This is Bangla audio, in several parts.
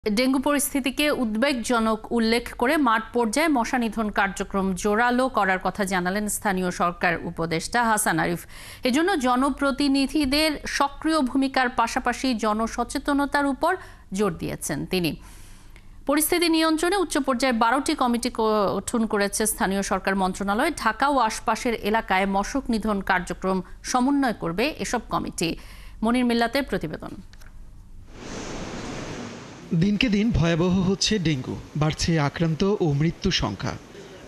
ডেঙ্গু পরিস্থিতিকে উদ্বেগজনক উল্লেখ করে মাঠ পর্যায়ে মশা নিধন কার্যক্রম জোরালো করার কথা জানালেন স্থানীয় সরকার উপদেষ্টা হাসান আরিফ। এজন্য জনপ্রতিনিধিদের সক্রিয় ভূমিকার পাশাপাশি জনসচেতনতার উপর জোর দিয়েছেন তিনি। পরিস্থিতি নিয়ন্ত্রণে উচ্চ পর্যায়ে 12টি কমিটি গঠন করেছে স্থানীয় সরকার মন্ত্রণালয়। ঢাকা ও আশপাশের এলাকায় মশক নিধন কার্যক্রম সমন্বয় করবে এসব কমিটি। মনির মিল্লাতের প্রতিবেদন। দিনকে দিন ভয়াবহ হচ্ছে ডেঙ্গু, বাড়ছে আক্রান্ত ও মৃত্যু সংখ্যা।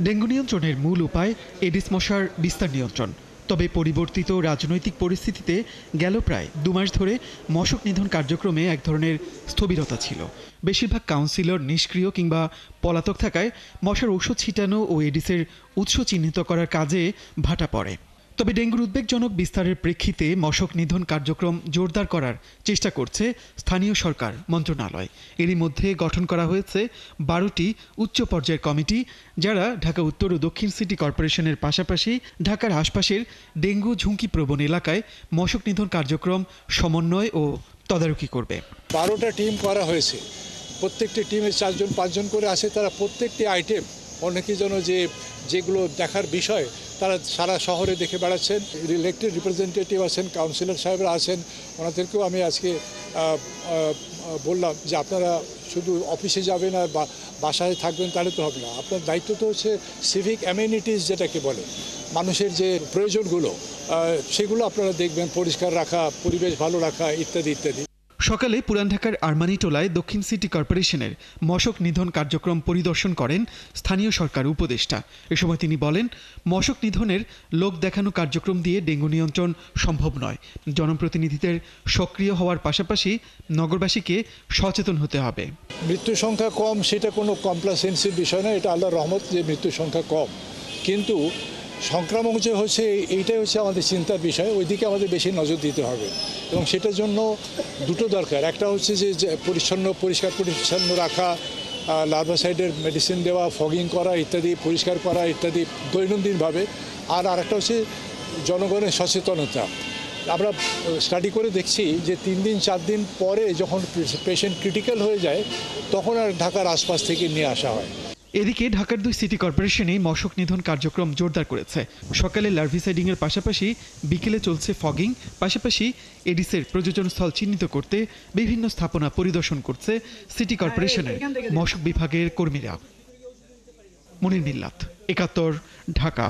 ডেঙ্গু নিয়ন্ত্রণের মূল উপায় এডিস মশার বিস্তার নিয়ন্ত্রণ। তবে পরিবর্তিত রাজনৈতিক পরিস্থিতিতে গেল প্রায় 2 মাস ধরে মশক নিধন কার্যক্রমে এক ধরনের স্থবিরতা ছিল। বেশিরভাগ কাউন্সিলর নিষ্ক্রিয় কিংবা পলাতক থাকায় মশার ঔষধ ছিটানো ও এডিসের উৎস চিহ্নিত করার কাজে ভাটা পড়ে। তবে ডেঙ্গুর উদ্বেগজনক বিস্তারের প্রেক্ষিতে মশক নিধন কার্যক্রম জোরদার করার চেষ্টা করছে স্থানীয় সরকার মন্ত্রণালয়। এরই মধ্যে গঠন করা হয়েছে 12টি উচ্চ পর্যায়ের কমিটি, যারা ঢাকা উত্তর ও দক্ষিণ সিটি কর্পোরেশনের পাশাপাশি ঢাকার আশপাশের ডেঙ্গু ঝুঁকিপ্রবণ এলাকায় মশক নিধন কার্যক্রম সমন্বয় ও তদারকি করবে। 12টা টিম করা হয়েছে। প্রত্যেকটি টিমে 4-5 জন করে আছে। তারা প্রত্যেকটি আইটেম অনেকেই যেন যেগুলো দেখার বিষয় তারা সারা শহরে দেখে বেড়াচ্ছেন। ইলেক্টেড রিপ্রেজেন্টেটিভ আছেন, কাউন্সিলর সাহেবরা আছেন, ওনাদেরকেও আমি আজকে বললাম যে আপনারা শুধু অফিসে যাবেন আর বাসায় থাকবেন তাহলে তো হবে না। আপনার দায়িত্ব তো হচ্ছে সিভিক অ্যামেনিটিস যেটাকে বলে, মানুষের যে প্রয়োজনগুলো সেগুলো আপনারা দেখবেন, পরিষ্কার রাখা, পরিবেশ ভালো রাখা ইত্যাদি ইত্যাদি। সকালে পুরান ঢাকার আরমানিটোলায় দক্ষিণ সিটি কর্পোরেশনের মশক নিধন কার্যক্রম পরিদর্শন করেন স্থানীয় সরকার উপদেষ্টা। এ সময় তিনি বলেন, মশক নিধনের লোক দেখানো কার্যক্রম দিয়ে ডেঙ্গু নিয়ন্ত্রণ সম্ভব নয়। জনপ্রতিনিধিদের সক্রিয় হওয়ার পাশাপাশি নগরবাসীকে সচেতন হতে হবে। মৃত্যু সংখ্যা কম সেটা কোনো কমপ্লাসেন্সির বিষয় না, এটা আল্লাহর রহমত যে মৃত্যু সংখ্যা কম, কিন্তু সংক্রামক যে হচ্ছে এইটাই হচ্ছে আমাদের চিন্তার বিষয়। ওইদিকে আমাদের বেশি নজর দিতে হবে এবং সেটার জন্য দুটো দরকার। একটা হচ্ছে যে পরিষ্কার পরিচ্ছন্ন রাখা, লার্ভাসাইডের মেডিসিন দেওয়া, ফগিং করা ইত্যাদি, পরিষ্কার করা ইত্যাদি দৈনন্দিনভাবে। আর আরেকটা হচ্ছে জনগণের সচেতনতা। আমরা স্টাডি করে দেখছি যে 3-4 দিন পরে যখন পেশেন্ট ক্রিটিক্যাল হয়ে যায় তখন আর ঢাকার আশপাশ থেকে নিয়ে আসা হয়। এদিকে ঢাকার 2 সিটি কর্পোরেশনে মশক নিধন কার্যক্রম জোরদার করেছে। সকালে লার্ভিসাইডিং এর পাশাপাশি বিকেলে চলছে ফগিং। পাশাপাশি এডিসের প্রযোজন স্থল চিহ্নিত করতে বিভিন্ন স্থাপনা পরিদর্শন করছে সিটি কর্পোরেশনের মশক বিভাগের কর্মীরা। মনির মিল্লাত, 71, ঢাকা।